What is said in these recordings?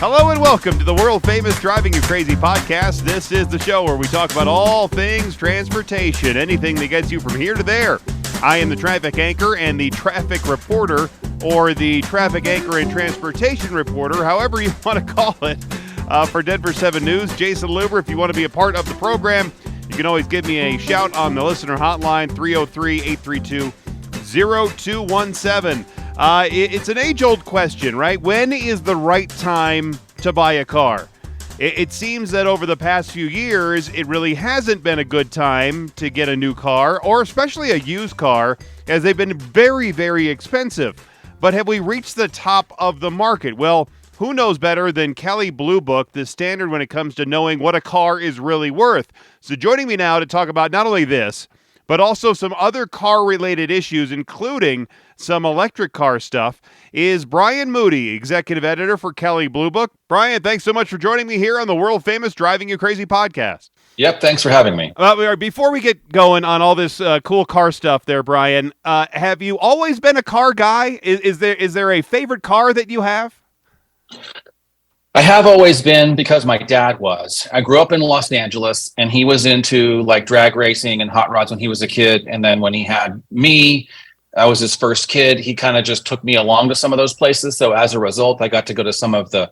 Hello and welcome to the world-famous Driving You Crazy podcast. This is the show where we talk about all things transportation, anything that gets you from here to there. I am the traffic anchor and the traffic reporter, or the traffic anchor and transportation reporter, however you want to call it, for Denver 7 News. Jason Luber, if you want to be a part of the program, you can always give me a shout on the listener hotline, 303-832-0217. It's an age-old question, right? When is the right time to buy a car? It seems that over the past few years, it really hasn't been a good time to get a new car, or especially a used car, as they've been very, very expensive. But have we reached the top of the market? Well, who knows better than Kelley Blue Book, the standard when it comes to knowing what a car is really worth? So joining me now to talk about not only this, but also some other car-related issues, including some electric car stuff, is Brian Moody, executive editor for Kelley Blue Book. Brian, thanks so much for joining me here on the world-famous Driving You Crazy podcast. Yep, thanks for having me. Before we get going on all this cool car stuff there, Brian, have you always been a car guy? Is there a favorite car that you have? I have always been, because my dad was. I grew up in Los Angeles, and he was into like drag racing and hot rods when he was a kid. And then when he had me, I was his first kid. He kind of just took me along to some of those places. So as a result, I got to go to some of the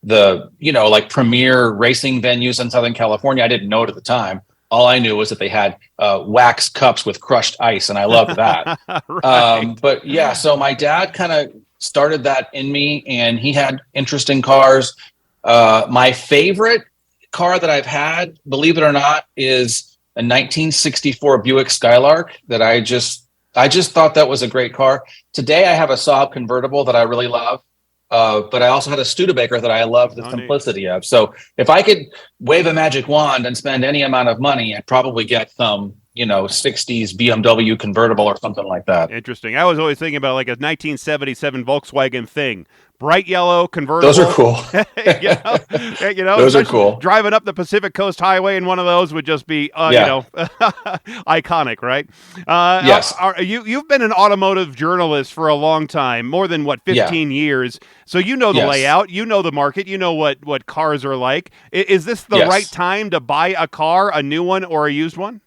like premier racing venues in Southern California. I didn't know it at the time. All I knew was that they had wax cups with crushed ice, and I loved that. Right. But yeah, so my dad kind of started that in me, and he had interesting cars. My favorite car that I've had, believe it or not, is a 1964 Buick Skylark that I just thought that was a great car. Today I have a Saab convertible that I really love, but I also had a Studebaker that I love the simplicity of. So if I could wave a magic wand and spend any amount of money, I'd probably get some 60s BMW convertible or something like that. Interesting. I was always thinking about like a 1977 Volkswagen Thing. Bright yellow convertible. Those are cool. Those are cool. Driving up the Pacific Coast Highway in one of those would just be, iconic, right? Yes. You've been an automotive journalist for a long time, more than 15 years. So you know the layout, you know the market, you know what cars are like. Is this the right time to buy a car, a new one or a used one?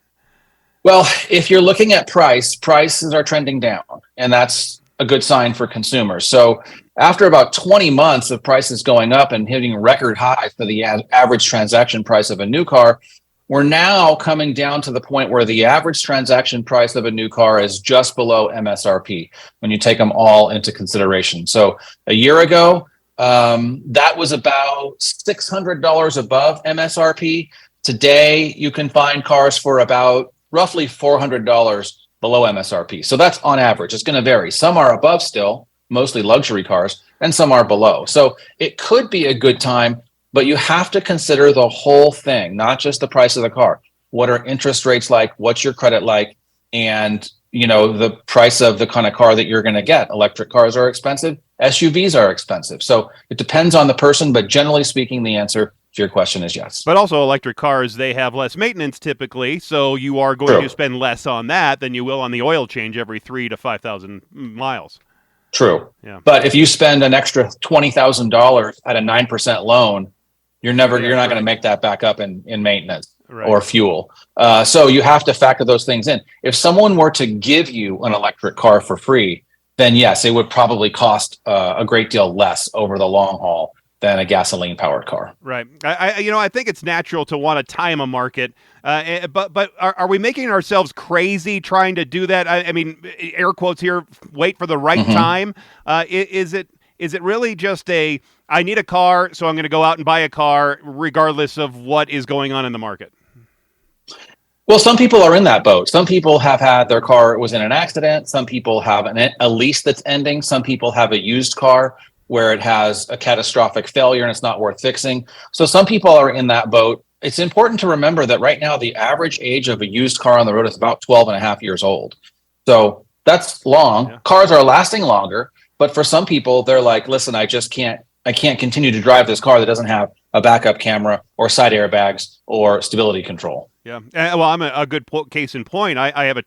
Well, if you're looking at prices are trending down, and that's a good sign for consumers. So after about 20 months of prices going up and hitting record highs for the average transaction price of a new car, we're now coming down to the point where the average transaction price of a new car is just below MSRP when you take them all into consideration. So a year ago, that was about $600 above MSRP. Today, you can find cars for about roughly $400 below MSRP. So that's on average. It's going to vary. Some are above still, mostly luxury cars, and some are below. So it could be a good time, but you have to consider the whole thing, not just the price of the car. What are interest rates like? What's your credit like? And, the price of the kind of car that you're going to get. Electric cars are expensive. SUVs are expensive. So it depends on the person, but generally speaking, the answer to your question is yes. But also electric cars, they have less maintenance typically, so you are going to spend less on that than you will on the oil change every 3,000 to 5,000 miles. True. Yeah. But if you spend an extra $20,000 at a 9% loan, you're not going to make that back up in maintenance or fuel. So you have to factor those things in. If someone were to give you an electric car for free, then yes, it would probably cost a great deal less over the long haul than a gasoline-powered car. Right. I think it's natural to want to time a market, but are we making ourselves crazy trying to do that? I mean, air quotes here, wait for the right time. Is it really just I need a car, so I'm going to go out and buy a car regardless of what is going on in the market? Well, some people are in that boat. Some people have had their car was in an accident. Some people have a lease that's ending. Some people have a used car where it has a catastrophic failure and it's not worth fixing. So some people are in that boat. It's important to remember that right now, the average age of a used car on the road is about 12 and a half years old. So that's long. Yeah. Cars are lasting longer, but for some people, they're like, listen, I can't continue to drive this car that doesn't have a backup camera or side airbags or stability control. Yeah. Well, I'm a good case in point. I have a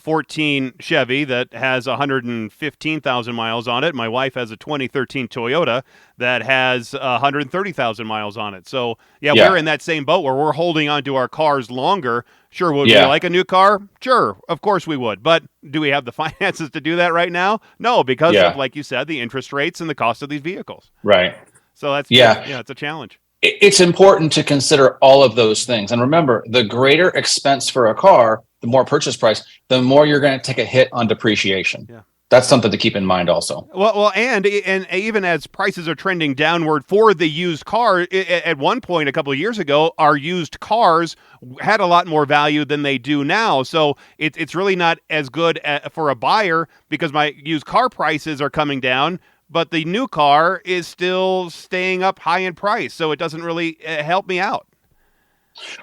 14 Chevy that has 115,000 miles on it. My wife has a 2013 Toyota that has 130,000 miles on it. So, we're in that same boat where we're holding on to our cars longer. Sure, would we like a new car? Sure, of course we would. But do we have the finances to do that right now? No, because of, like you said, the interest rates and the cost of these vehicles. Right. So that's it's a challenge. It's important to consider all of those things. And remember, the greater expense for a car, the more purchase price, the more you're going to take a hit on depreciation. Yeah. That's something to keep in mind also. Well, and even as prices are trending downward for the used car, at one point a couple of years ago, our used cars had a lot more value than they do now. So it's really not as good for a buyer because my used car prices are coming down, but the new car is still staying up high in price. So it doesn't really help me out.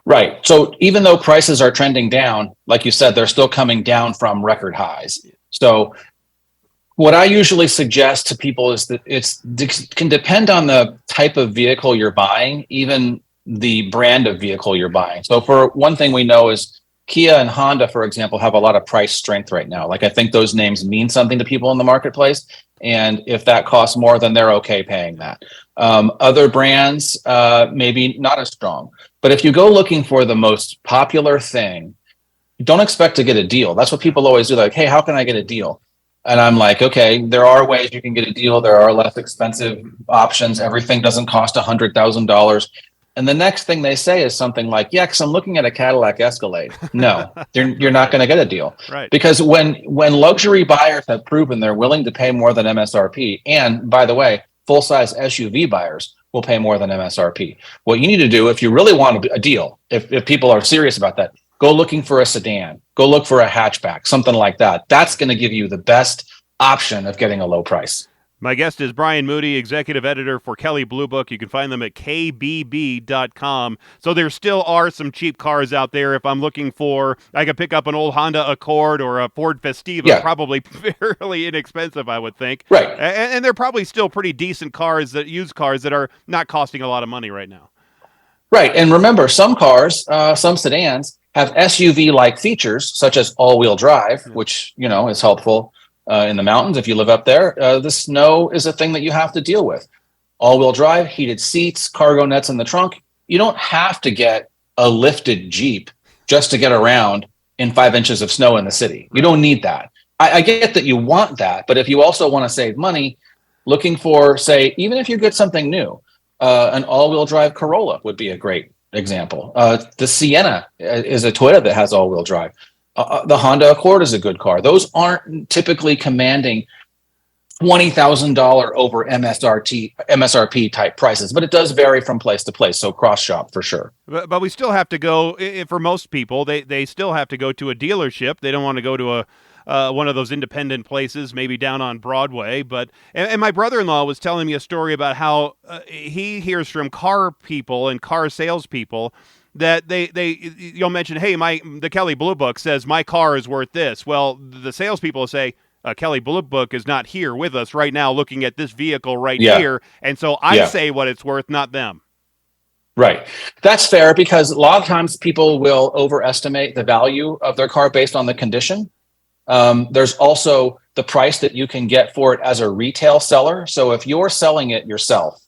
Right. So even though prices are trending down, like you said, they're still coming down from record highs. So what I usually suggest to people is that it can depend on the type of vehicle you're buying, even the brand of vehicle you're buying. So for one thing we know is Kia and Honda, for example, have a lot of price strength right now. Like I think those names mean something to people in the marketplace. And if that costs more, then they're okay paying that. Other brands, maybe not as strong. But if you go looking for the most popular thing, don't expect to get a deal. That's what people always do. Like, hey, how can I get a deal? And I'm like, okay, there are ways you can get a deal. There are less expensive options. Everything doesn't cost $100,000. And the next thing they say is something like, yeah, because I'm looking at a Cadillac Escalade. No, you're not going to get a deal. Right. Because when luxury buyers have proven they're willing to pay more than MSRP, and by the way, full-size SUV buyers will pay more than MSRP. What you need to do, if you really want a deal, if people are serious about that, go looking for a sedan, go look for a hatchback, something like that. That's going to give you the best option of getting a low price. My guest is Brian Moody, executive editor for Kelley Blue Book. You can find them at kbb.com. So there still are some cheap cars out there. If I'm looking for, I could pick up an old Honda Accord or a Ford Festiva, probably fairly inexpensive, I would think. Right. And they're probably still pretty decent cars, used cars that are not costing a lot of money right now. Right. And remember, some cars, some sedans have SUV-like features, such as all-wheel drive, which, is helpful. In the mountains, if you live up there, the snow is a thing that you have to deal with. All-wheel drive, heated seats, cargo nets in the trunk. You don't have to get a lifted Jeep just to get around in 5 inches of snow in the city. You don't need that. I get that you want that, but if you also want to save money, looking for, say, even if you get something new, an all-wheel drive Corolla would be a great example. The Sienna is a Toyota that has all-wheel drive. The Honda Accord is a good car. Those aren't typically commanding $20,000 over MSRP type prices, but it does vary from place to place. So cross shop for sure. But we still have to go, for most people, they still have to go to a dealership. They don't want to go to one of those independent places, maybe down on Broadway. But and my brother-in-law was telling me a story about how he hears from car people and car salespeople that you'll mention, hey, the Kelley Blue Book says my car is worth this. Well, the salespeople say, Kelley Blue Book is not here with us right now looking at this vehicle here. And so I say what it's worth, not them. Right. That's fair because a lot of times people will overestimate the value of their car based on the condition. There's also the price that you can get for it as a retail seller. So if you're selling it yourself,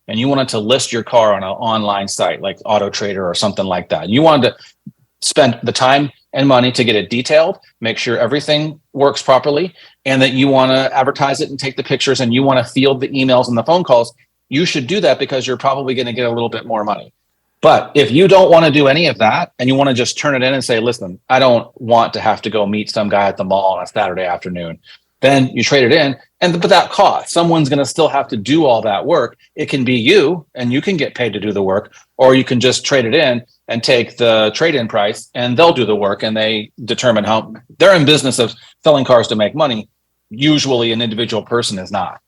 and you wanted to list your car on an online site like Auto Trader or something like that, you wanted to spend the time and money to get it detailed, make sure everything works properly, and that you want to advertise it and take the pictures and you want to field the emails and the phone calls, you should do that because you're probably going to get a little bit more money. But if you don't want to do any of that and you want to just turn it in and say, listen, I don't want to have to go meet some guy at the mall on a Saturday afternoon, then you trade it in. But that cost, someone's going to still have to do all that work. It can be you and you can get paid to do the work, or you can just trade it in and take the trade-in price and they'll do the work and they determine how they're in business of selling cars to make money. Usually an individual person is not.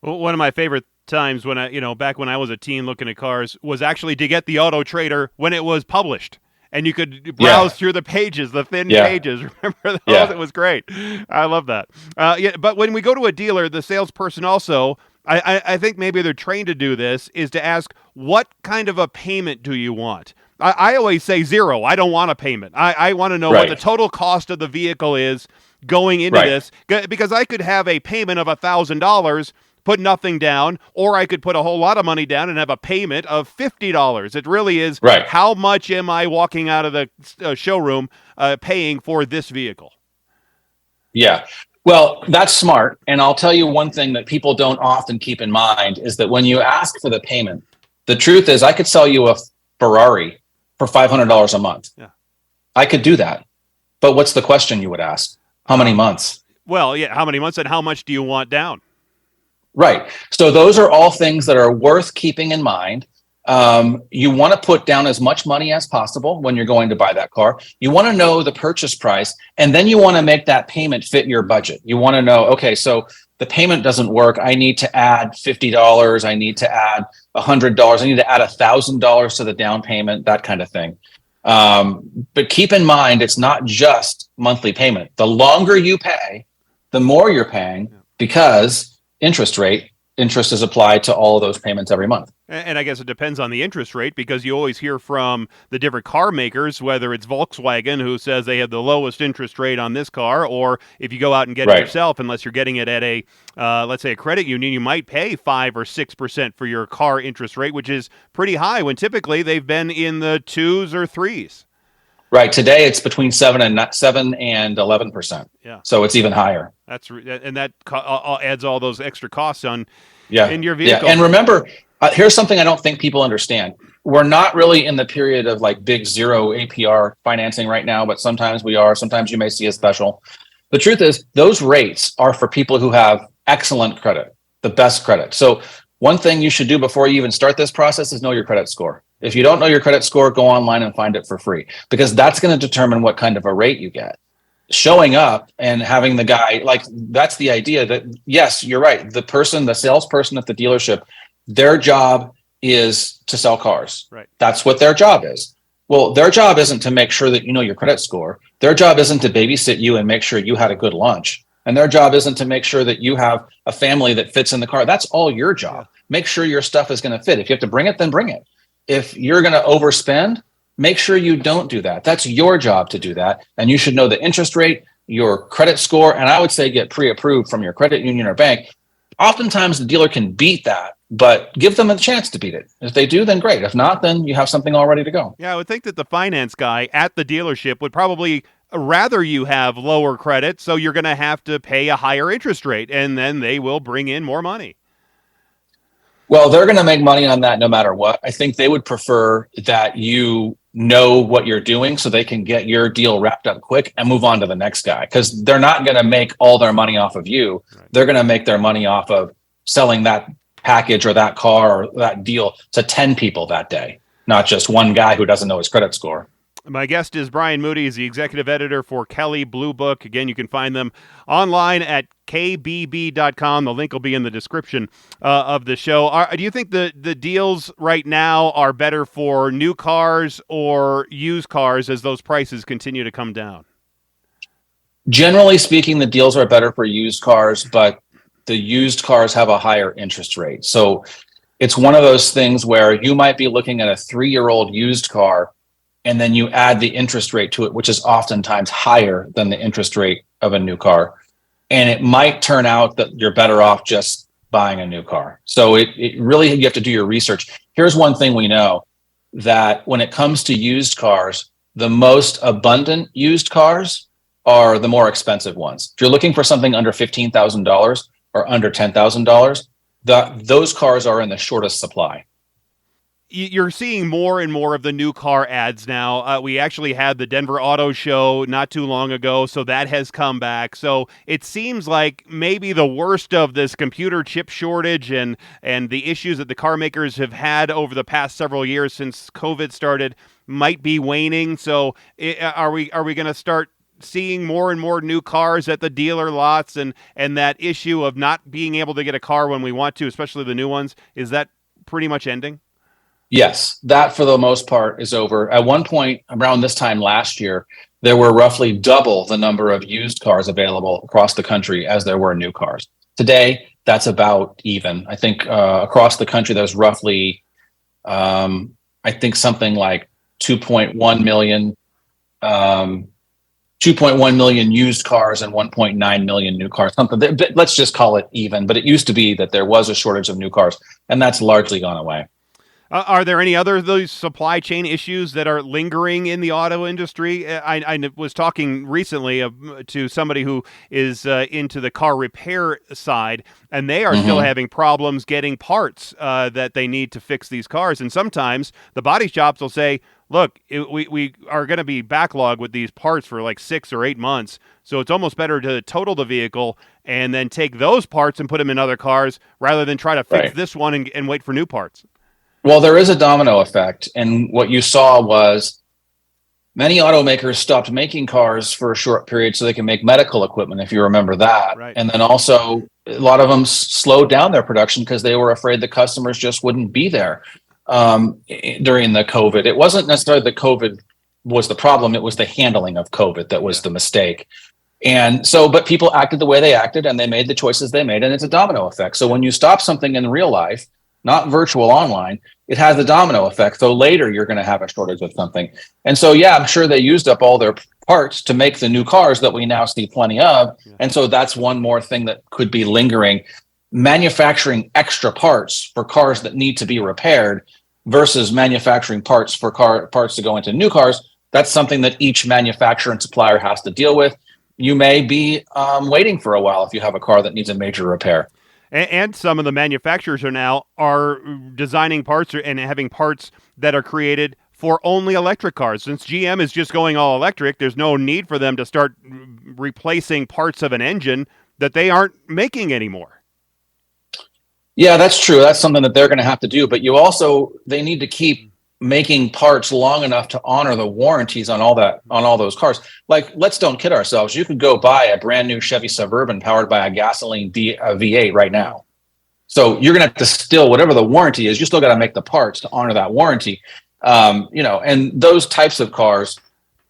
Well, one of my favorite times when back when I was a teen looking at cars was actually to get the Auto Trader when it was published. And you could browse through the pages, the thin pages. Remember those? Yeah. It was great. I love that. But when we go to a dealer, the salesperson also, I think maybe they're trained to do this, is to ask, what kind of a payment do you want? I always say zero. I don't want a payment. I want to know what Right. the total cost of the vehicle is going into Right. this, because I could have a payment of $1,000, put nothing down, or I could put a whole lot of money down and have a payment of $50. It really is, Right. how much am I walking out of the showroom paying for this vehicle? Yeah. Well, that's smart. And I'll tell you one thing that people don't often keep in mind is that when you ask for the payment, the truth is I could sell you a Ferrari for $500 a month. Yeah. I could do that. But what's the question you would ask? How many months? Well, yeah, how many months and how much do you want down? Right. So those are all things that are worth keeping in mind. You want to put down as much money as possible when you're going to buy that car. You want to know the purchase price, and then you want to make that payment fit your budget. You want to know, okay, so the payment doesn't work. I need to add $50. I need to add $100. I need to add $1,000 to the down payment, that kind of thing. But keep in mind, it's not just monthly payment. The longer you pay, the more you're paying, because interest is applied to all of those payments every month. And I guess it depends on the interest rate, because you always hear from the different car makers, whether it's Volkswagen, who says they have the lowest interest rate on this car, or if you go out and get it yourself, unless you're getting it at a, let's say, a credit union, you might pay 5 or 6% for your car interest rate, which is pretty high when typically they've been in the 2s or 3s. Right. Today it's between 7 and 11%. Yeah. So it's even higher. And that adds all those extra costs on Yeah. in your vehicle. Yeah. And remember, here's something I don't think people understand. We're not really in the period of like big zero APR financing right now, but sometimes we are. Sometimes you may see a special. The truth is, those rates are for people who have excellent credit, the best credit. So one thing you should do before you even start this process is know your credit score. If you don't know your credit score, go online and find it for free, because that's going to determine what kind of a rate you get. Showing up and having the guy, like, that's the idea that, yes, you're right. The salesperson at the dealership, their job is to sell cars. Right. That's what their job is. Well, their job isn't to make sure that you know your credit score. Their job isn't to babysit you and make sure you had a good lunch. And their job isn't to make sure that you have a family that fits in the car. That's all your job. Make sure your stuff is going to fit. If you have to bring it, then bring it. If you're going to overspend, make sure you don't do that. That's your job to do that. And you should know the interest rate, your credit score, and I would say get pre-approved from your credit union or bank. Oftentimes the dealer can beat that, but give them a chance to beat it. If they do, then great. If not, then you have something all ready to go. Yeah, I would think that the finance guy at the dealership would probably rather you have lower credit, so you're going to have to pay a higher interest rate, and then they will bring in more money. Well, they're going to make money on that no matter what. I think they would prefer that you know what you're doing so they can get your deal wrapped up quick and move on to the next guy, because they're not going to make all their money off of you. Right. They're going to make their money off of selling that package or that car or that deal to 10 people that day, not just one guy who doesn't know his credit score. My guest is Brian Moody. He's the executive editor for Kelley Blue Book. Again, you can find them online at kbb.com. The link will be in the description of the show. Do you think the deals right now are better for new cars or used cars as those prices continue to come down? Generally speaking, the deals are better for used cars, but the used cars have a higher interest rate. So it's one of those things where you might be looking at a 3-year-old used car, and then you add the interest rate to it, which is oftentimes higher than the interest rate of a new car. And it might turn out that you're better off just buying a new car. So it really, you have to do your research. Here's one thing we know, that when it comes to used cars, the most abundant used cars are the more expensive ones. If you're looking for something under $15,000 or under $10,000, those cars are in the shortest supply. You're seeing more and more of the new car ads now. We actually had the Denver Auto Show not too long ago, so that has come back. So it seems like maybe the worst of this computer chip shortage and the issues that the car makers have had over the past several years since COVID started might be waning. So are we going to start seeing more and more new cars at the dealer lots, and that issue of not being able to get a car when we want to, especially the new ones, is that pretty much ending? Yes, that for the most part is over. At one point around this time last year, there were roughly double the number of used cars available across the country as there were new cars. Today, that's about even. I think across the country, there's roughly, I think something like 2.1 million, 2.1 million used cars and 1.9 million new cars. Something let's just call it even. But it used to be that there was a shortage of new cars, and that's largely gone away. Are there any other of those supply chain issues that are lingering in the auto industry? I was talking recently to somebody who is into the car repair side, and they are still having problems getting parts that they need to fix these cars. And sometimes the body shops will say, look, we are going to be backlogged with these parts for like 6 or 8 months, so it's almost better to total the vehicle and then take those parts and put them in other cars rather than try to fix this one and wait for new parts. Well, there is a domino effect. And what you saw was many automakers stopped making cars for a short period so they can make medical equipment, if you remember that. Right. And then also a lot of them slowed down their production because they were afraid the customers just wouldn't be there during the COVID. It wasn't necessarily the COVID was the problem. It was the handling of COVID that was the mistake. And so, but people acted the way they acted and they made the choices they made, and it's a domino effect. So when you stop something in real life, not virtual online, it has a domino effect. So later you're going to have a shortage of something. And so, yeah, I'm sure they used up all their parts to make the new cars that we now see plenty of. Yeah. And so that's one more thing that could be lingering. Manufacturing extra parts for cars that need to be repaired versus manufacturing parts for parts to go into new cars. That's something that each manufacturer and supplier has to deal with. You may be waiting for a while if you have a car that needs a major repair. And some of the manufacturers are designing parts and having parts that are created for only electric cars. Since GM is just going all electric, there's no need for them to start replacing parts of an engine that they aren't making anymore. Yeah, that's true. That's something that they're going to have to do. But they need to keep making parts long enough to honor the warranties on all those cars. Like, let's don't kid ourselves. You could go buy a brand new Chevy Suburban powered by a gasoline V8 right now. So you're going to have to still, whatever the warranty is, you still got to make the parts to honor that warranty. And those types of cars,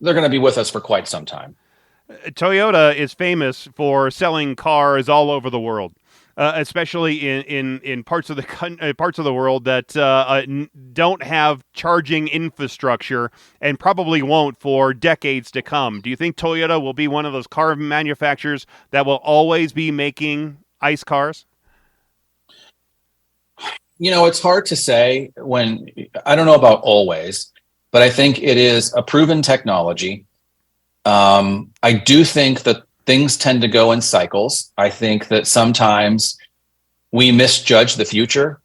they're going to be with us for quite some time. Toyota is famous for selling cars all over the world. Especially in parts of the world that don't have charging infrastructure and probably won't for decades to come. Do you think Toyota will be one of those car manufacturers that will always be making ICE cars? It's hard to say I don't know about always, but I think it is a proven technology. I do think that things tend to go in cycles. I think that sometimes we misjudge the future.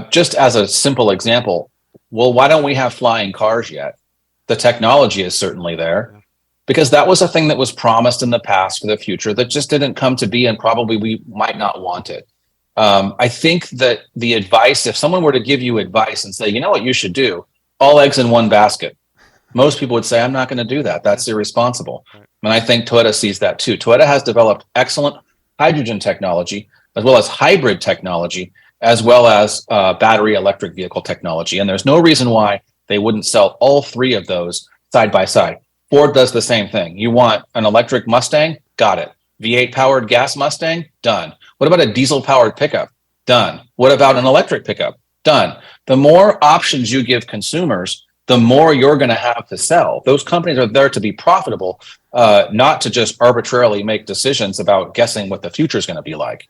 Just as a simple example, well, why don't we have flying cars yet? The technology is certainly there because that was a thing that was promised in the past for the future that just didn't come to be, and probably we might not want it. I think that the advice, if someone were to give you advice and say, you know what you should do, all eggs in one basket, most people would say, I'm not going to do that. That's irresponsible. Right. And I think Toyota sees that too. Toyota has developed excellent hydrogen technology, as well as hybrid technology, as well as battery electric vehicle technology. And there's no reason why they wouldn't sell all three of those side by side. Ford does the same thing. You want an electric Mustang? Got it. V8 powered gas Mustang? Done. What about a diesel powered pickup? Done. What about an electric pickup? Done. The more options you give consumers, the more you're going to have to sell. Those companies are there to be profitable, not to just arbitrarily make decisions about guessing what the future is going to be like.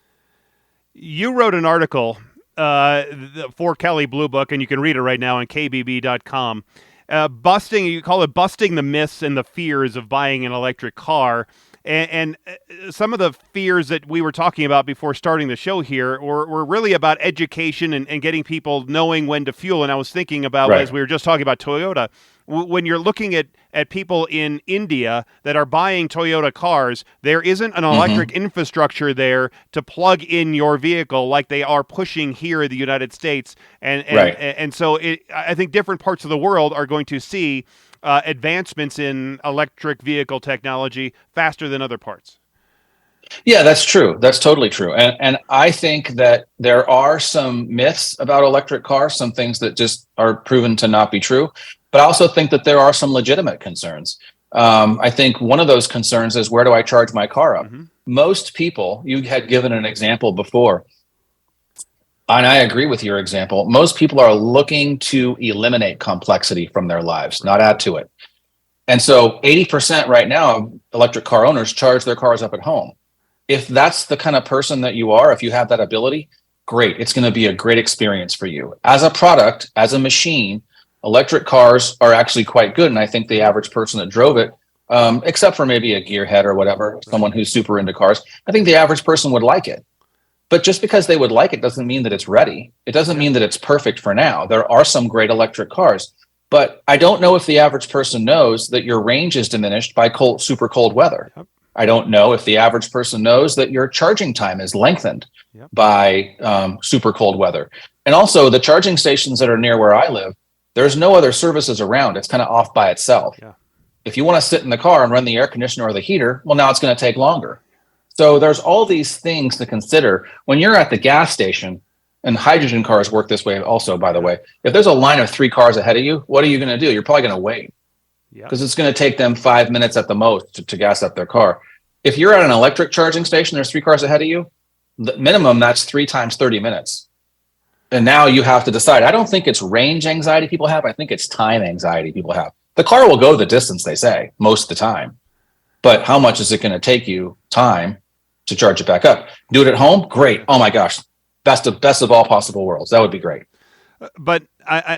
You wrote an article for Kelley Blue Book, and you can read it right now on kbb.com. You call it busting the myths and the fears of buying an electric car. And some of the fears that we were talking about before starting the show here were really about education and getting people knowing when to fuel. And I was thinking about, as we were just talking about Toyota, when you're looking at people in India that are buying Toyota cars, there isn't an electric infrastructure there to plug in your vehicle like they are pushing here in the United States. And so I think different parts of the world are going to see advancements in electric vehicle technology faster than other parts. Yeah, that's true. That's totally true. And I think that there are some myths about electric cars, some things that just are proven to not be true. But I also think that there are some legitimate concerns. I think one of those concerns is, where do I charge my car up? Most people, you had given an example before. And I agree with your example. Most people are looking to eliminate complexity from their lives, not add to it. And so 80% right now of electric car owners charge their cars up at home. If that's the kind of person that you are, if you have that ability, great. It's going to be a great experience for you. As a product, as a machine, electric cars are actually quite good. And I think the average person that drove it, except for maybe a gearhead or whatever, someone who's super into cars, I think the average person would like it. But just because they would like it doesn't mean that it's ready. It doesn't mean that it's perfect for now. There are some great electric cars, but I don't know if the average person knows that your range is diminished by super cold weather. Yep. I don't know if the average person knows that your charging time is lengthened by super cold weather. And also the charging stations that are near where I live, there's no other services around. It's kind of off by itself. Yeah. If you want to sit in the car and run the air conditioner or the heater, well, now it's going to take longer. So there's all these things to consider when you're at the gas station, and hydrogen cars work this way also, by the way. If there's a line of 3 cars ahead of you, what are you going to do? You're probably going to wait because it's going to take them 5 minutes at the most to gas up their car. If you're at an electric charging station, there's 3 cars ahead of you, the minimum, that's 3 times 30 minutes. And now you have to decide. I don't think it's range anxiety people have. I think it's time anxiety people have. The car will go the distance, they say, most of the time. But how much is it going to take you time to charge it back up? Do it at home? Great. Oh my gosh. Best of all possible worlds. That would be great. But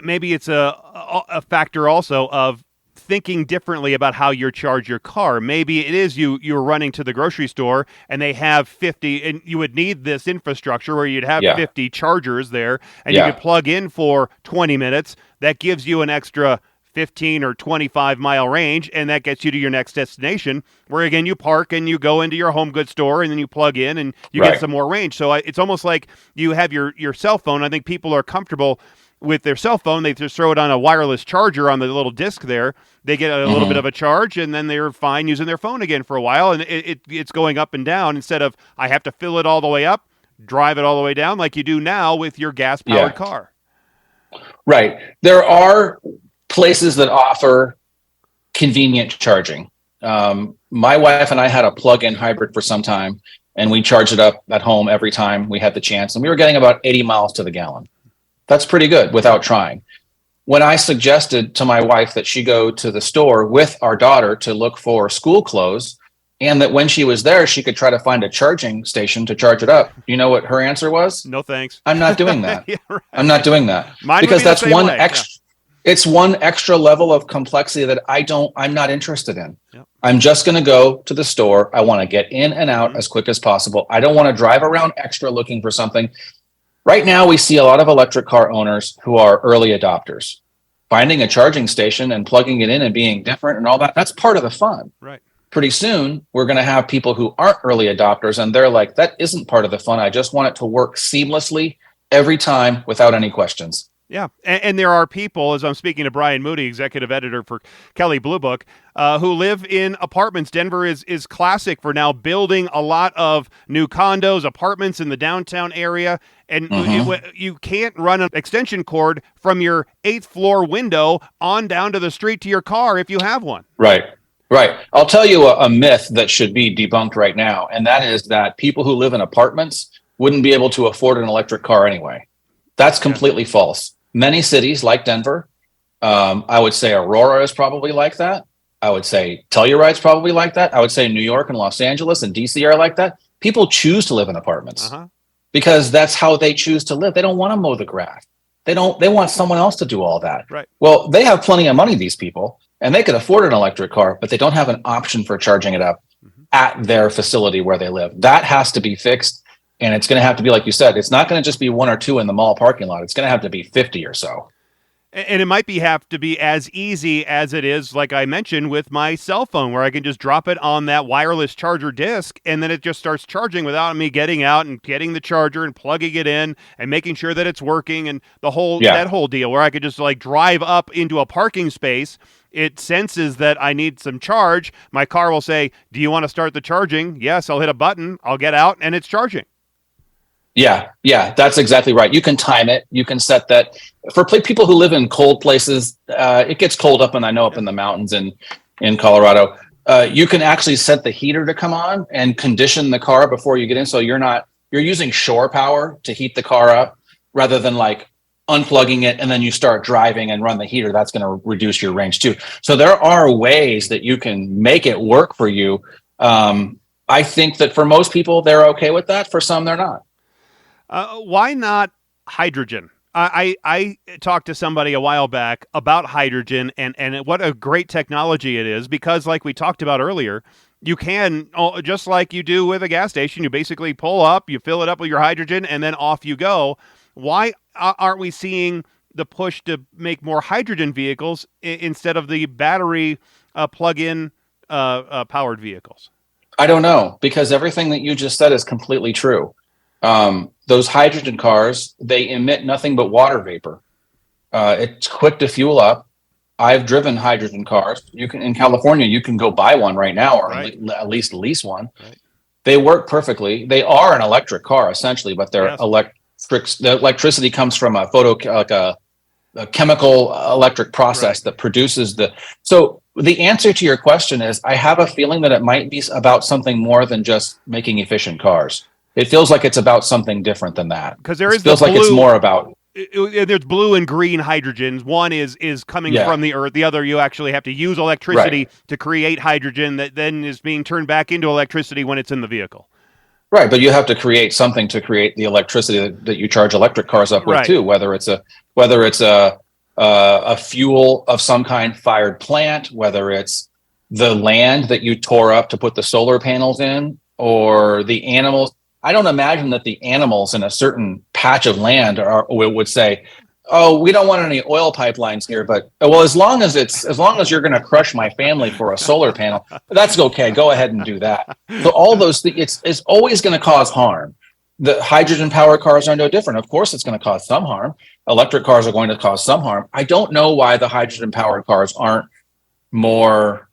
maybe it's a factor also of thinking differently about how you charge your car. Maybe it is you're running to the grocery store and they have 50, and you would need this infrastructure where you'd have 50 chargers there, and you could plug in for 20 minutes. That gives you an extra 15 or 25 mile range, and that gets you to your next destination, where again you park and you go into your home goods store and then you plug in and you get some more range. So it's almost like you have your cell phone. I think people are comfortable with their cell phone. They just throw it on a wireless charger on the little disc there. They get a little bit of a charge, and then they're fine using their phone again for a while, and it's going up and down instead of I have to fill it all the way up, drive it all the way down like you do now with your gas-powered car. Right. There are places that offer convenient charging. My wife and I had a plug-in hybrid for some time, and we charged it up at home every time we had the chance, and we were getting about 80 miles to the gallon. That's pretty good without trying. When I suggested to my wife that she go to the store with our daughter to look for school clothes, and that when she was there, she could try to find a charging station to charge it up, you know what her answer was? No, thanks. I'm not doing that. Right. I'm not doing that. Mine because would be that's one way. extra. It's one extra level of complexity that I'm not interested in. Yep. I'm just going to go to the store. I want to get in and out as quick as possible. I don't want to drive around extra looking for something. Right now, we see a lot of electric car owners who are early adopters. Finding a charging station and plugging it in and being different and all that, that's part of the fun. Right. Pretty soon, we're going to have people who aren't early adopters, and they're like, that isn't part of the fun. I just want it to work seamlessly every time without any questions. Yeah, and there are people, as I'm speaking to Brian Moody, executive editor for Kelley Blue Book, who live in apartments. Denver is classic for now building a lot of new condos, apartments in the downtown area, and you can't run an extension cord from your 8th floor window on down to the street to your car if you have one. Right. I'll tell you a myth that should be debunked right now, and that is that people who live in apartments wouldn't be able to afford an electric car anyway. That's completely false. Many cities like Denver, I would say Aurora is probably like that. I would say Telluride's probably like that. I would say New York and Los Angeles and DC are like that. People choose to live in apartments because that's how they choose to live. They don't want to mow the grass. They want someone else to do all that. Right. Well, they have plenty of money, these people, and they could afford an electric car, but they don't have an option for charging it up at their facility where they live. That has to be fixed. And it's going to have to be, like you said, it's not going to just be 1 or 2 in the mall parking lot. It's going to have to be 50 or so. And it might have to be as easy as it is, like I mentioned, with my cell phone, where I can just drop it on that wireless charger disc, and then it just starts charging without me getting out and getting the charger and plugging it in and making sure that it's working, and that whole deal, where I could just like drive up into a parking space. It senses that I need some charge. My car will say, "Do you want to start the charging?" Yes, I'll hit a button. I'll get out, and it's charging. Yeah, that's exactly right. You can time it. You can set that. For people who live in cold places, it gets cold up in the mountains in Colorado. You can actually set the heater to come on and condition the car before you get in. So you're using shore power to heat the car up. rather than like unplugging it and then you start driving and run the heater. That's going to reduce your range too. So there are ways that you can make it work for you. I think that for most people, they're okay with that. For some, they're not. Why not hydrogen? I talked to somebody a while back about hydrogen and what a great technology it is, because like we talked about earlier, you can, just like you do with a gas station, you basically pull up, you fill it up with your hydrogen, and then off you go. Why aren't we seeing the push to make more hydrogen vehicles instead of the battery plug-in powered vehicles? I don't know, because everything that you just said is completely true. Those hydrogen cars, they emit nothing but water vapor. It's quick to fuel up. I've driven hydrogen cars. You can, in California, you can go buy one right now, or at least lease one. Right. They work perfectly. They are an electric car essentially, but they're electric. The electricity comes from a chemical electric process that produces the. So the answer to your question is, I have a feeling that it might be about something more than just making efficient cars. It feels like it's about something different than that. Because there is feels like it's more about. There's blue and green hydrogens. One is coming from the earth. The other, you actually have to use electricity to create hydrogen that then is being turned back into electricity when it's in the vehicle. Right, but you have to create something to create the electricity that you charge electric cars up with too. Whether it's a fuel of some kind fired plant, whether it's the land that you tore up to put the solar panels in, or the animals. I don't imagine that the animals in a certain patch of land would say, "Oh, we don't want any oil pipelines here." But as long as you're going to crush my family for a solar panel, that's okay. Go ahead and do that. So all those things, it's always going to cause harm. The hydrogen powered cars are no different. Of course, it's going to cause some harm. Electric cars are going to cause some harm. I don't know why the hydrogen powered cars aren't more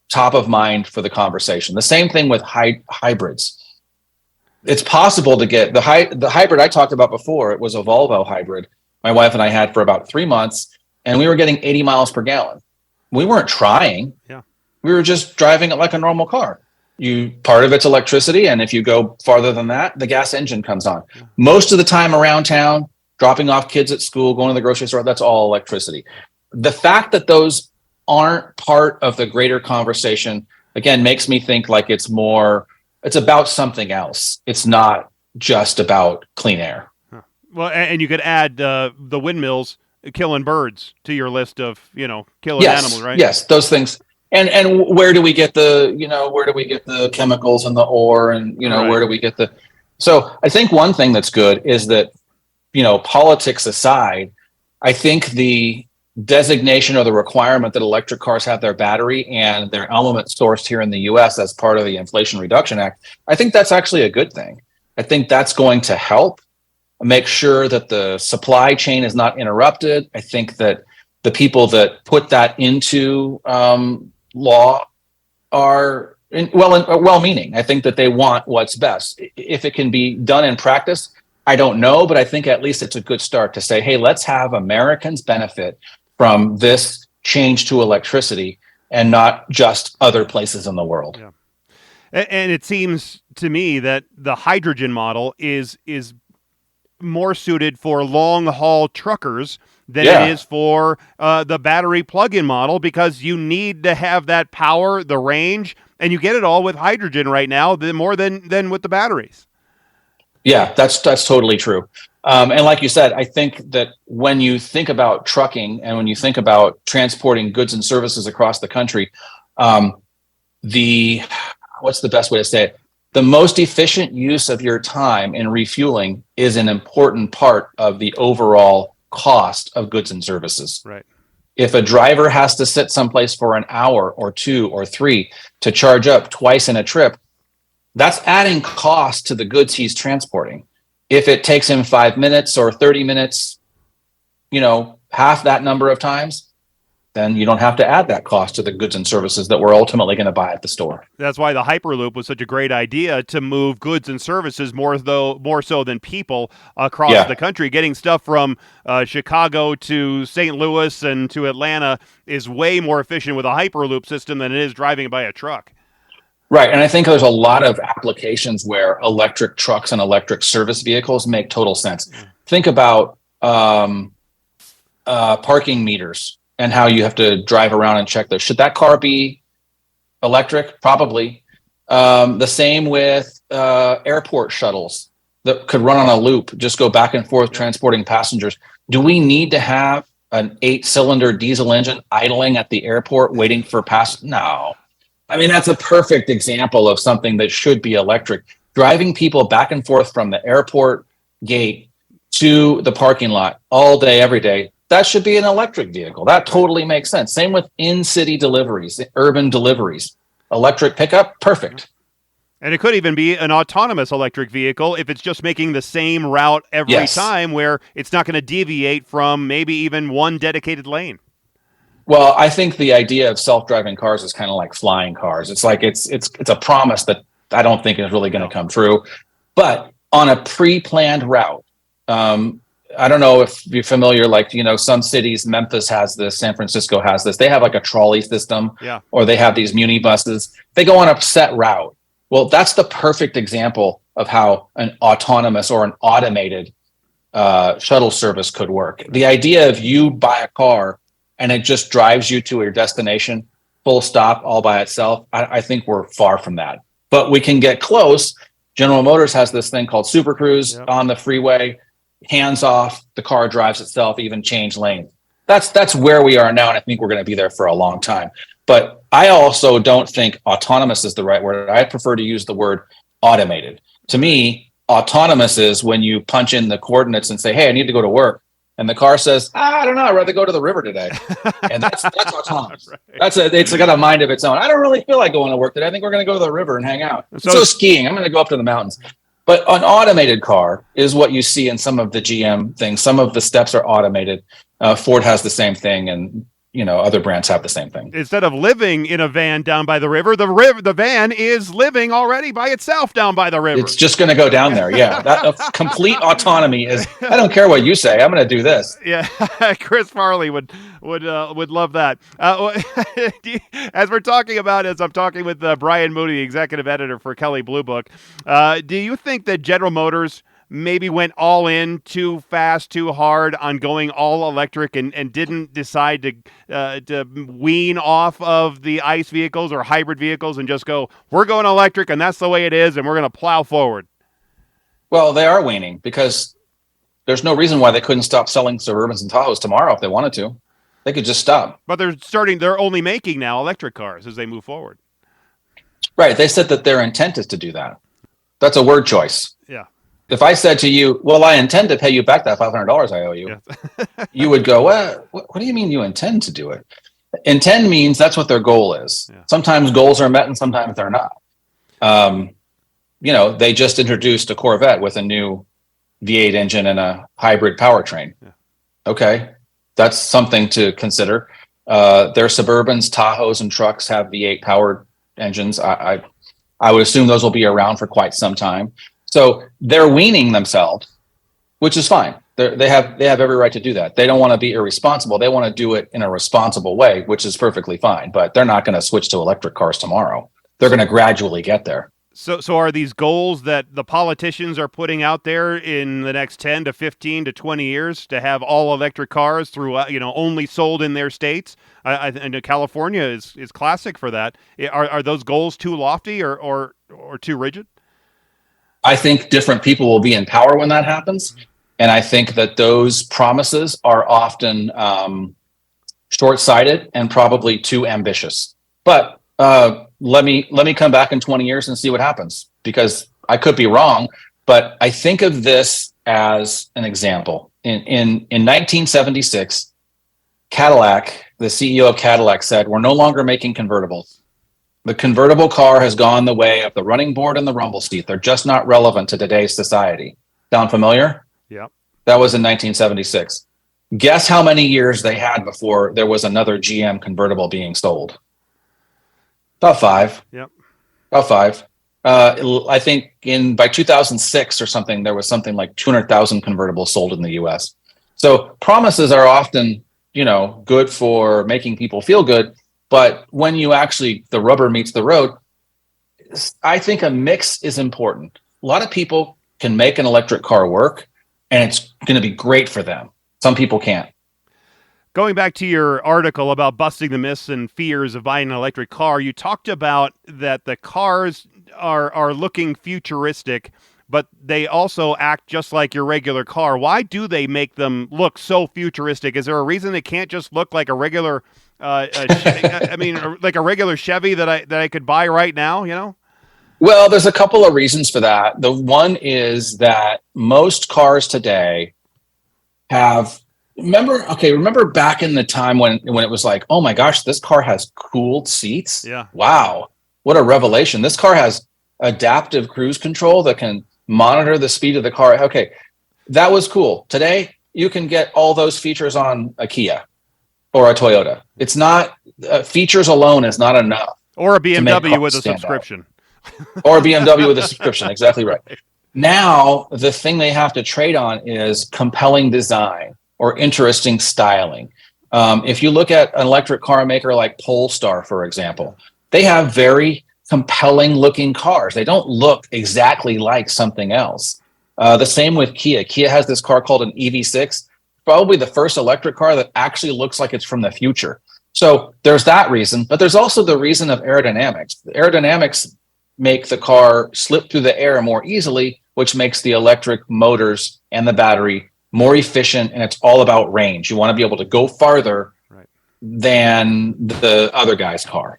top of mind for the conversation. The same thing with hybrids. It's possible to get the hybrid I talked about before. It was a Volvo hybrid my wife and I had for about 3 months, and we were getting 80 miles per gallon. We weren't trying. Yeah. We were just driving it like a normal car. Part of it's electricity, and if you go farther than that, the gas engine comes on. Yeah. Most of the time around town, dropping off kids at school, going to the grocery store, that's all electricity. The fact that those aren't part of the greater conversation, again, makes me think like it's about something else. It's not just about clean air. Well, and you could add the windmills killing birds to your list of, killing animals, right? Yes, those things. And where do we get the chemicals and the ore, and where do we get the? So I think one thing that's good is that, politics aside, I think the designation or the requirement that electric cars have their battery and their element sourced here in the U.S. as part of the Inflation Reduction Act, I think that's actually a good thing. I think that's going to help make sure that the supply chain is not interrupted. I think that the people that put that into law are well-meaning. I think that they want what's best. If it can be done in practice, I don't know, but I think at least it's a good start to say, hey, let's have Americans benefit from this change to electricity and not just other places in the world. Yeah. And it seems to me that the hydrogen model is more suited for long-haul truckers than it is for the battery plug-in model, because you need to have that power, the range, and you get it all with hydrogen right now, more than with the batteries. Yeah, that's totally true. And like you said, I think that when you think about trucking and when you think about transporting goods and services across the country, what's the best way to say it? The most efficient use of your time in refueling is an important part of the overall cost of goods and services. Right. If a driver has to sit someplace for an hour or 2 or 3 to charge up twice in a trip, that's adding cost to the goods he's transporting. If it takes him 5 minutes or 30 minutes, half that number of times, then you don't have to add that cost to the goods and services that we're ultimately going to buy at the store. That's why the Hyperloop was such a great idea, to move goods and services more so than people across the country. Getting stuff from Chicago to St. Louis and to Atlanta is way more efficient with a Hyperloop system than it is driving by a truck. Right. And I think there's a lot of applications where electric trucks and electric service vehicles make total sense. think about parking meters and how you have to drive around and check those. Should that car be electric? Probably. The same with airport shuttles that could run on a loop, just go back and forth transporting passengers. Do we need to have an 8-cylinder diesel engine idling at the airport waiting for No. I mean, that's a perfect example of something that should be electric. Driving people back and forth from the airport gate to the parking lot all day, every day, that should be an electric vehicle. That totally makes sense. Same with in-city deliveries, urban deliveries. Electric pickup, perfect. And it could even be an autonomous electric vehicle if it's just making the same route every time, where it's not going to deviate from maybe even one dedicated lane. Well, I think the idea of self-driving cars is kind of like flying cars. It's like it's a promise that I don't think is really going to come true. But on a pre-planned route, I don't know if you're familiar, like, some cities, Memphis has this, San Francisco has this. They have like a trolley system, or they have these muni buses. They go on a set route. Well, that's the perfect example of how an autonomous or an automated shuttle service could work. The idea of you buy a car and it just drives you to your destination, full stop, all by itself, I think we're far from that. But we can get close. General Motors has this thing called Super Cruise on the freeway. Hands off, the car drives itself, even change lanes. That's where we are now, and I think we're going to be there for a long time. But I also don't think autonomous is the right word. I prefer to use the word automated. To me, autonomous is when you punch in the coordinates and say, hey, I need to go to work. And the car says, I don't know, I'd rather go to the river today. And that's autonomous. Right. It's got a mind of its own. I don't really feel like going to work today. I think we're going to go to the river and hang out. So skiing, I'm going to go up to the mountains. But an automated car is what you see in some of the GM things. Some of the steps are automated. Ford has the same thing, and other brands have the same thing. Instead of living in a van down by the river, the van is living already by itself down by the river. It's just going to go down there. Yeah, that complete autonomy is. I don't care what you say. I'm going to do this. Yeah, Chris Farley would love that. As we're talking about, as I'm talking with Brian Moody, executive editor for Kelley Blue Book, do you think that General Motors maybe went all in too fast, too hard on going all electric and didn't decide to wean off of the ICE vehicles or hybrid vehicles and just go, we're going electric and that's the way it is and we're going to plow forward? Well, they are weaning because there's no reason why they couldn't stop selling Suburbans and Tahoes tomorrow if they wanted to. They could just stop. But they're only making now electric cars as they move forward. Right. They said that their intent is to do that. That's a word choice. Yeah. If I said to you, well, I intend to pay you back that $500 I owe you, you would go, what do you mean you intend to do it? Intend means that's what their goal is. Yeah. Sometimes goals are met and sometimes they're not. They just introduced a Corvette with a new V8 engine and a hybrid powertrain. Yeah. Okay. That's something to consider. Their Suburbans, Tahoes, and trucks have V8 powered engines. I would assume those will be around for quite some time. So they're weaning themselves, which is fine. They have every right to do that. They don't want to be irresponsible. They want to do it in a responsible way, which is perfectly fine. But they're not going to switch to electric cars tomorrow. They're going to gradually get there. So are these goals that the politicians are putting out there in the next 10 to 15 to 20 years to have all electric cars through, only sold in their states? I know California is classic for that. Are those goals too lofty or too rigid? I think different people will be in power when that happens. And I think that those promises are often short-sighted and probably too ambitious. But let me come back in 20 years and see what happens, because I could be wrong. But I think of this as an example. In 1976, Cadillac, the CEO of Cadillac said, we're no longer making convertibles. The convertible car has gone the way of the running board and the rumble seat. They're just not relevant to today's society. Sound familiar? Yeah. That was in 1976. Guess how many years they had before there was another GM convertible being sold? About 5. Yep. About 5. I think by 2006 or something, there was something like 200,000 convertibles sold in the U.S. So promises are often, good for making people feel good. But when the rubber meets the road, I think a mix is important. A lot of people can make an electric car work, and it's going to be great for them. Some people can't. Going back to your article about busting the myths and fears of buying an electric car, you talked about that the cars are looking futuristic, but they also act just like your regular car. Why do they make them look so futuristic? Is there a reason it can't just look like a regular, like a regular Chevy that I could buy right now? You know? Well, there's a couple of reasons for that. The one is that most cars today have. Remember back in the time when it was like, oh my gosh, this car has cooled seats. Yeah. Wow. What a revelation. This car has adaptive cruise control that can monitor the speed of the car. Okay. That was cool. Today, you can get all those features on a Kia or a Toyota. It's not features alone is not enough. Or a BMW with a subscription. Or a BMW with a subscription. Exactly right. Now, the thing they have to trade on is compelling design or interesting styling. If you look at an electric car maker like Polestar, for example, they have very compelling looking cars. They don't look exactly like something else. The same with Kia. Kia has this car called an EV6, probably the first electric car that actually looks like it's from the future. So there's that reason, but there's also the reason of aerodynamics. The aerodynamics make the car slip through the air more easily, which makes the electric motors and the battery more efficient, and it's all about range. You want to be able to go farther than the other guy's car.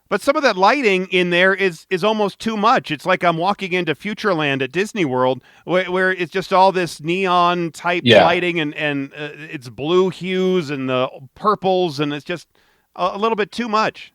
But some of that lighting in there is almost too much. It's like I'm walking into Futureland at Disney World, where it's just all this neon type lighting, and it's blue hues and the purples, and it's just a little bit too much.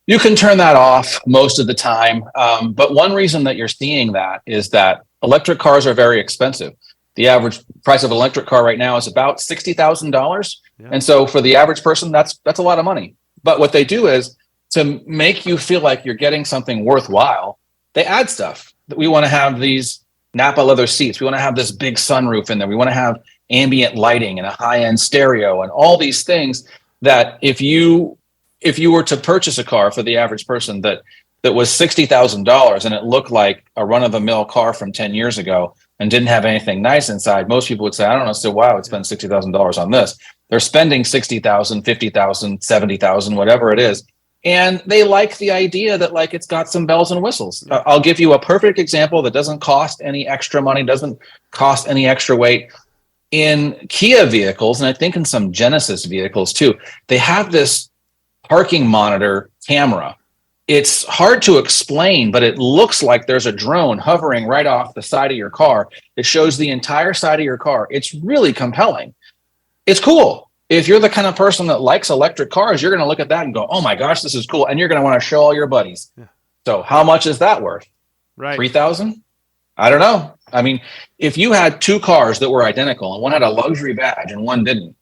You can turn that off most of the time, but one reason that you're seeing that is that electric cars are very expensive. The average price of an electric car right now is about $60,000. Yeah. And so for the average person, that's a lot of money. But what they do is to make you feel like you're getting something worthwhile, they add stuff. We want to have these Napa leather seats. We want to have this big sunroof in there. We want to have ambient lighting and a high-end stereo and all these things that if you were to purchase a car for the average person that was $60,000 and it looked like a run-of-the-mill car from 10 years ago, and didn't have anything nice inside, most people would say, I don't know, so why I would spend $60,000 on this. They're spending $60,000, $50,000, $70,000, whatever it is. And they like the idea that like it's got some bells and whistles. I'll give you a perfect example that doesn't cost any extra money, doesn't cost any extra weight. In Kia vehicles, and I think in some Genesis vehicles too, they have this parking monitor camera. It's hard to explain, but it looks like there's a drone hovering right off the side of your car. It shows the entire side of your car. It's really compelling. It's cool. If you're the kind of person that likes electric cars, you're going to look at that and go, oh my gosh, this is cool. And you're going to want to show all your buddies. Yeah. So how much is that worth? Right. $3,000? I don't know. I mean, if you had two cars that were identical and one had a luxury badge and one didn't,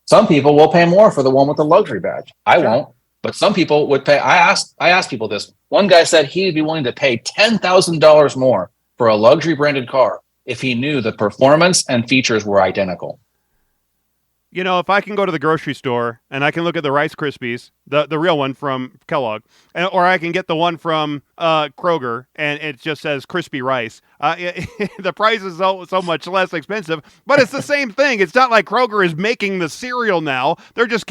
some people will pay more for the one with the luxury badge. I won't. But some people would pay. I asked people this. One guy said he'd be willing to pay $10,000 more for a luxury branded car if he knew the performance and features were identical. You know, if I can go to the grocery store and I can look at the Rice Krispies, the real one from Kellogg, or I can get the one from Kroger and it just says crispy rice, the price is so much less expensive, but it's the same thing. It's not like Kroger is making the cereal now. They're just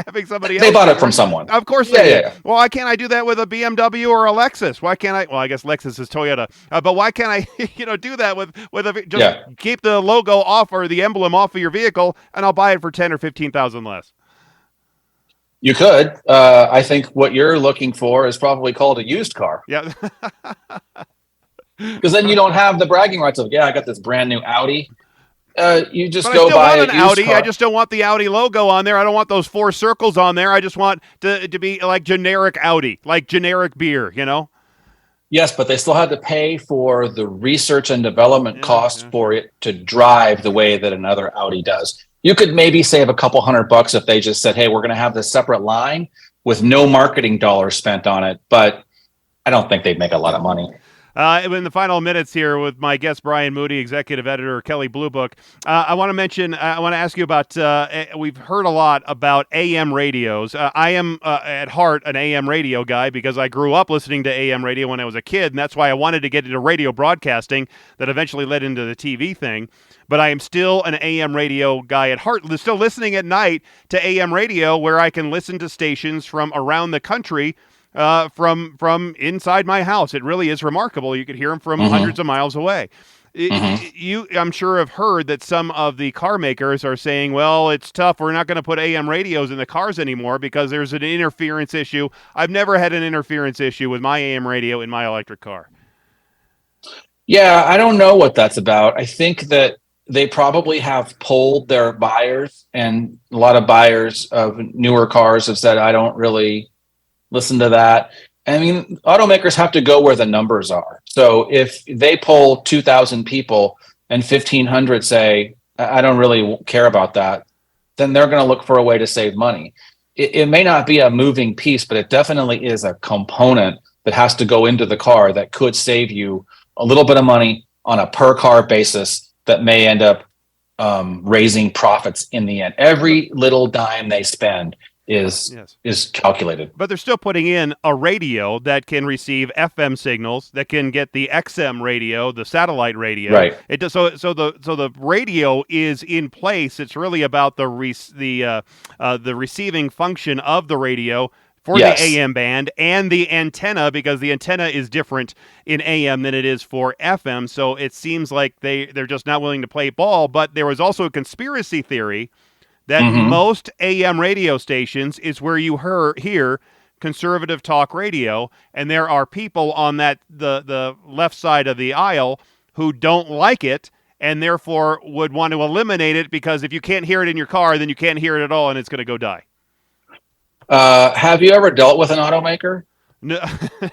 having somebody else. They bought it from someone. Of course they did. Yeah. Well, why can't I do that with a BMW or a Lexus? Why can't I? Well, I guess Lexus is Toyota. But why can't I, do that with keep the logo off or the emblem off of your vehicle, and I'll buy it for $10,000 or $15,000 less. You could. I think what you're looking for is probably called a used car. Yeah. Because then you don't have the bragging rights of, I got this brand new Audi. You just but go buy an Audi. Car. I just don't want the Audi logo on there. I don't want those 4 circles on there. I just want to be like generic Audi, like generic beer, Yes, but they still had to pay for the research and development costs for it to drive the way that another Audi does. You could maybe save a couple $100 if they just said, hey, we're going to have this separate line with no marketing dollars spent on it. But I don't think they'd make a lot of money. In the final minutes here with my guest, Brian Moody, executive editor of Kelley Blue Book, I want to ask you about, we've heard a lot about AM radios. I am, at heart, an AM radio guy because I grew up listening to AM radio when I was a kid, and that's why I wanted to get into radio broadcasting that eventually led into the TV thing. But I am still an AM radio guy at heart, still listening at night to AM radio where I can listen to stations from around the country from inside my house. It really is remarkable. You could hear them from hundreds of miles away. You, I'm sure, have heard that some of the car makers are saying, well, it's tough. We're not going to put AM radios in the cars anymore because there's an interference issue. I've never had an interference issue with my AM radio in my electric car. Yeah, I don't know what that's about. I think that they probably have polled their buyers, and a lot of buyers of newer cars have said, I don't really listen to that. I mean, automakers have to go where the numbers are. So if they poll 2,000 people and 1,500 say, I don't really care about that, then they're going to look for a way to save money. It may not be a moving piece, but it definitely is a component that has to go into the car that could save you a little bit of money on a per car basis that may end up raising profits in the end. Every little dime they spend is calculated. But they're still putting in a radio that can receive FM signals, that can get the XM radio, the satellite radio. Right. It does, so the radio is in place. It's really about the receiving function of the radio for the AM band and the antenna, because the antenna is different in AM than it is for FM. So it seems like they're just not willing to play ball. But there was also a conspiracy theory that most AM radio stations is where you hear conservative talk radio, and there are people on the left side of the aisle who don't like it and therefore would want to eliminate it, because if you can't hear it in your car, then you can't hear it at all and it's going to go die. Have you ever dealt with an automaker? No,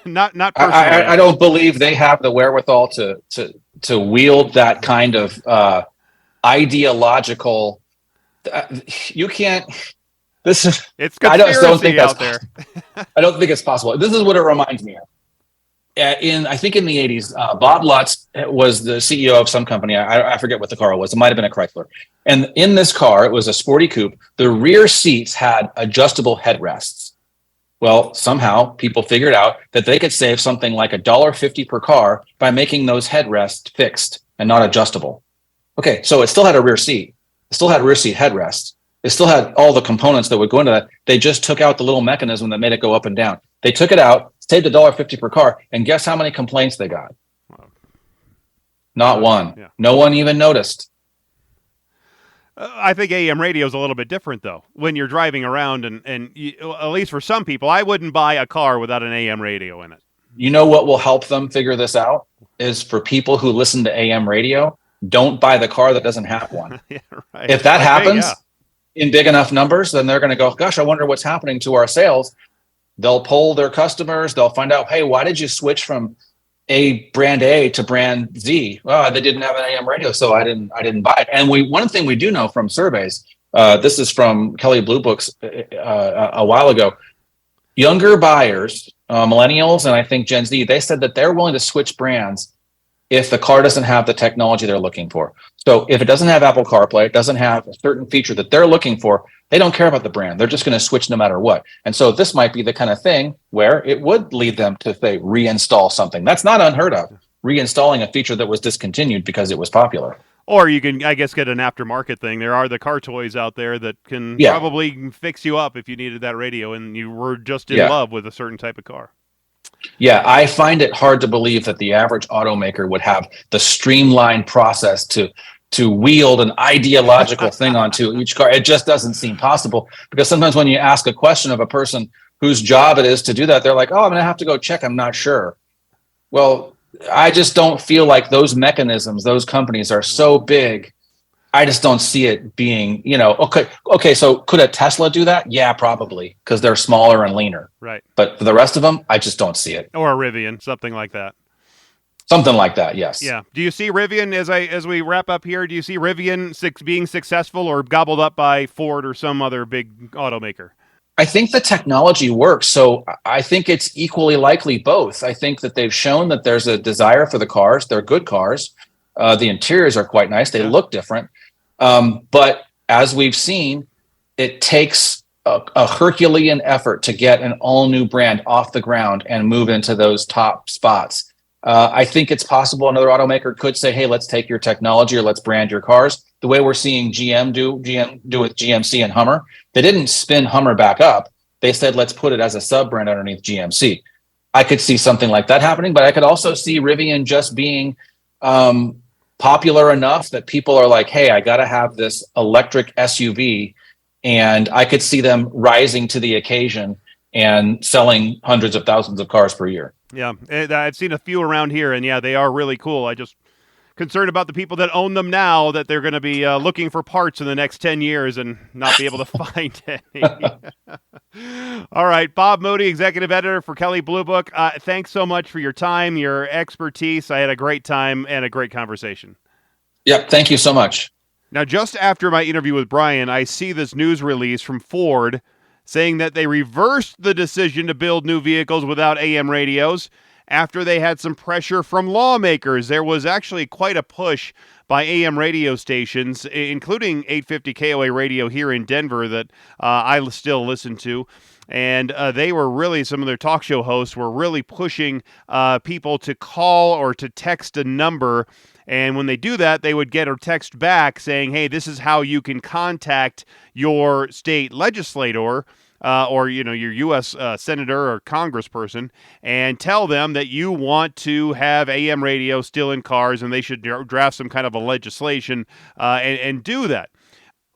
not personally. I don't believe they have the wherewithal to wield that kind of ideological. You can't. This is. It's conspiracy don't think out there. I don't think it's possible. This is what it reminds me of. I think in the 80s, Bob Lutz was the CEO of some company. I forget what the car was. It might have been a Chrysler. And in this car, it was a sporty coupe. The rear seats had adjustable headrests. Well, somehow people figured out that they could save something like $1.50 per car by making those headrests fixed and not adjustable. Okay, so it still had a rear seat. It still had rear seat headrests. It still had all the components that would go into that. They just took out the little mechanism that made it go up and down. They took it out, saved $1.50 per car, and guess how many complaints they got? Not one. Yeah. No one even noticed. I think AM radio is a little bit different, though. When you're driving around, and at least for some people, I wouldn't buy a car without an AM radio in it. You know what will help them figure this out? Is for people who listen to AM radio, don't buy the car that doesn't have one. Yeah, right. If that happens in big enough numbers, then they're going to go, gosh, I wonder what's happening to our sales. They'll poll their customers. They'll find out, hey, why did you switch from brand A to brand Z? Well, they didn't have an AM radio, so I didn't buy it. And one thing we do know from surveys, this is from Kelley Blue Books a while ago, younger buyers, millennials, and I think Gen Z, they said that they're willing to switch brands if the car doesn't have the technology they're looking for. So if it doesn't have Apple CarPlay, it doesn't have a certain feature that they're looking for, they don't care about the brand. They're just going to switch no matter what. And so this might be the kind of thing where it would lead them to, say, reinstall something. That's not unheard of, reinstalling a feature that was discontinued because it was popular. Or you can, I guess, get an aftermarket thing. There are the car toys out there that can probably fix you up if you needed that radio and you were just in love with a certain type of car. Yeah, I find it hard to believe that the average automaker would have the streamlined process to wield an ideological thing onto each car. It just doesn't seem possible, because sometimes when you ask a question of a person whose job it is to do that, they're like, oh, I'm going to have to go check. I'm not sure. Well, I just don't feel like those mechanisms, those companies are so big. I just don't see it being, okay. So could a Tesla do that? Yeah, probably, because they're smaller and leaner. Right. But for the rest of them, I just don't see it. Or a Rivian, something like that. Something like that, yes. Yeah. Do you see Rivian, as we wrap up here, do you see Rivian being successful or gobbled up by Ford or some other big automaker? I think the technology works. So I think it's equally likely both. I think that they've shown that there's a desire for the cars. They're good cars. The interiors are quite nice. They look different. But as we've seen, it takes a Herculean effort to get an all new brand off the ground and move into those top spots. I think it's possible another automaker could say, hey, let's take your technology or let's brand your cars. The way we're seeing GM do with GMC and Hummer. They didn't spin Hummer back up. They said, let's put it as a sub brand underneath GMC. I could see something like that happening, but I could also see Rivian just being popular enough that people are like, hey, I got to have this electric SUV. And I could see them rising to the occasion and selling hundreds of thousands of cars per year. Yeah, I've seen a few around here, and yeah, they are really cool. I just concerned about the people that own them now, that they're going to be looking for parts in the next 10 years and not be able to find any. All right, Bob Moody, executive editor for Kelley Blue Book. Thanks so much for your time, your expertise. I had a great time and a great conversation. Yep, thank you so much. Now, just after my interview with Brian, I see this news release from Ford saying that they reversed the decision to build new vehicles without AM radios after they had some pressure from lawmakers. There was actually quite a push by AM radio stations, including 850 KOA radio here in Denver that I still listen to. And they were really, some of their talk show hosts were really pushing people to call or to text a number. And when they do that, they would get a text back saying, hey, this is how you can contact your state legislator or, your U.S. senator or congressperson and tell them that you want to have AM radio still in cars and they should draft some kind of a legislation and do that.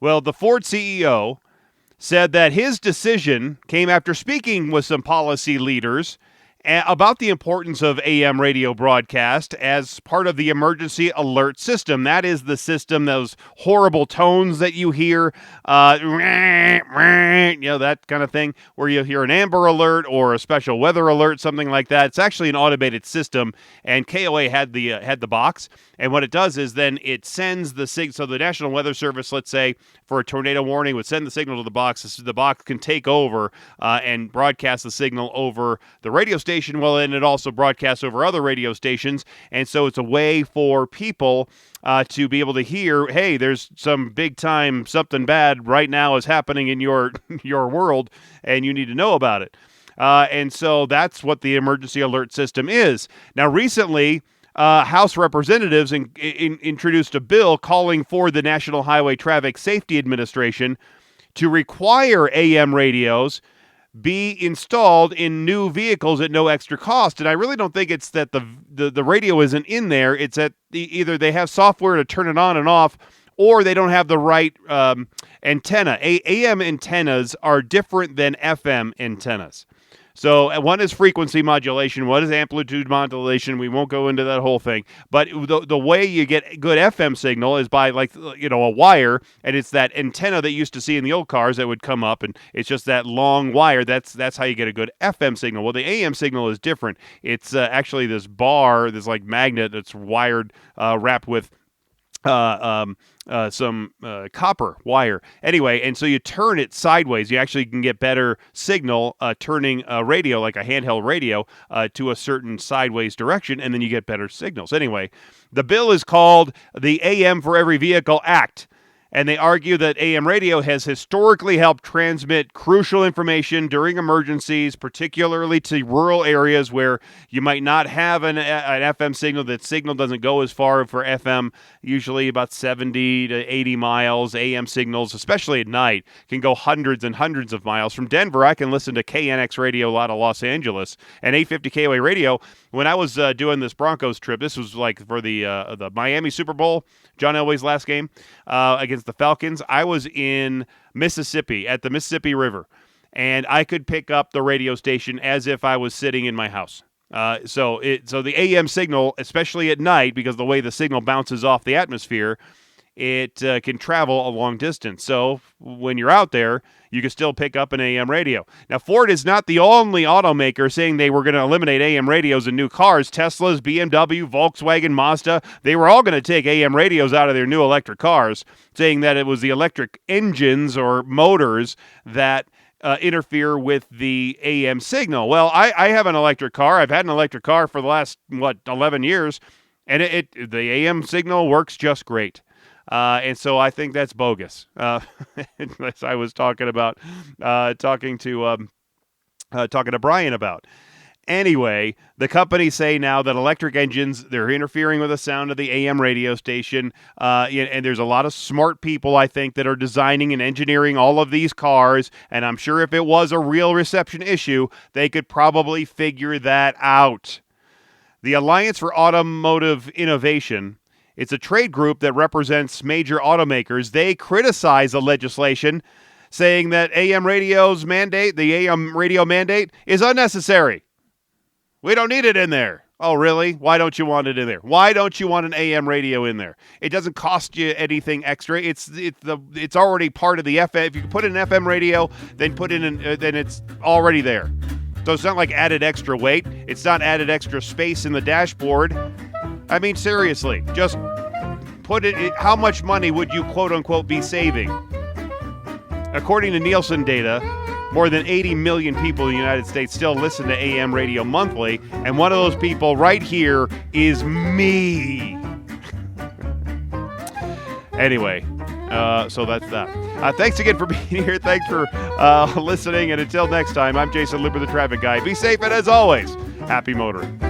Well, the Ford CEO said that his decision came after speaking with some policy leaders about the importance of AM radio broadcast as part of the emergency alert system. That is the system, those horrible tones that you hear, that kind of thing, where you hear an Amber Alert or a special weather alert, something like that. It's actually an automated system, and KOA had the box. And what it does is then it sends the signal. So the National Weather Service, let's say, for a tornado warning, would send the signal to the box. The box can take over and broadcast the signal over the radio station. Well, and it also broadcasts over other radio stations. And so it's a way for people to be able to hear, hey, there's some big time, something bad right now is happening in your world, and you need to know about it. And so that's what the emergency alert system is. Now, recently, House representatives introduced a bill calling for the National Highway Traffic Safety Administration to require AM radios be installed in new vehicles at no extra cost. And I really don't think it's that the radio isn't in there. It's that either they have software to turn it on and off, or they don't have the right antenna. AM antennas are different than FM antennas. So one is frequency modulation, one is amplitude modulation. We won't go into that whole thing. But the way you get good FM signal is by a wire, and it's that antenna that you used to see in the old cars that would come up, and it's just that long wire. That's how you get a good FM signal. Well, the AM signal is different. It's actually this bar, this like magnet that's wired, wrapped with some copper wire. Anyway, and so you turn it sideways. You actually can get better signal turning a radio, like a handheld radio, to a certain sideways direction, and then you get better signals. Anyway, the bill is called the AM for Every Vehicle Act. And they argue that AM radio has historically helped transmit crucial information during emergencies, particularly to rural areas where you might not have an FM signal. That signal doesn't go as far for FM, usually about 70 to 80 miles. AM signals, especially at night, can go hundreds and hundreds of miles. From Denver, I can listen to KNX radio out of Los Angeles and 850 KOA radio. When I was doing this Broncos trip, this was like for the Miami Super Bowl, John Elway's last game against the Falcons. I was in Mississippi at the Mississippi River, and I could pick up the radio station as if I was sitting in my house. So the AM signal, especially at night, because the way the signal bounces off the atmosphere, it can travel a long distance. So when you're out there, you can still pick up an AM radio. Now, Ford is not the only automaker saying they were going to eliminate AM radios in new cars. Tesla's, BMW, Volkswagen, Mazda, they were all going to take AM radios out of their new electric cars, saying that it was the electric engines or motors that interfere with the AM signal. Well, I have an electric car. I've had an electric car for the last, 11 years, and the AM signal works just great. And so I think that's bogus. As I was talking to Brian about. Anyway, the companies say now that electric engines, they're interfering with the sound of the AM radio station. And there's a lot of smart people, I think, that are designing and engineering all of these cars. And I'm sure if it was a real reception issue, they could probably figure that out. The Alliance for Automotive Innovation, it's a trade group that represents major automakers. They criticize the legislation, saying that the AM radio mandate is unnecessary. We don't need it in there. Oh, really? Why don't you want it in there? Why don't you want an AM radio in there? It doesn't cost you anything extra. It's already part of the FM. If you put in an FM radio, then then it's already there. So it's not like added extra weight. It's not added extra space in the dashboard. I mean, seriously, just put it. How much money would you, quote unquote, be saving? According to Nielsen data, more than 80 million people in the United States still listen to AM radio monthly, and one of those people right here is me. Anyway, so that's that. Thanks again for being here. Thanks for listening, and until next time, I'm Jason Lipper, the traffic guy. Be safe, and as always, happy motoring.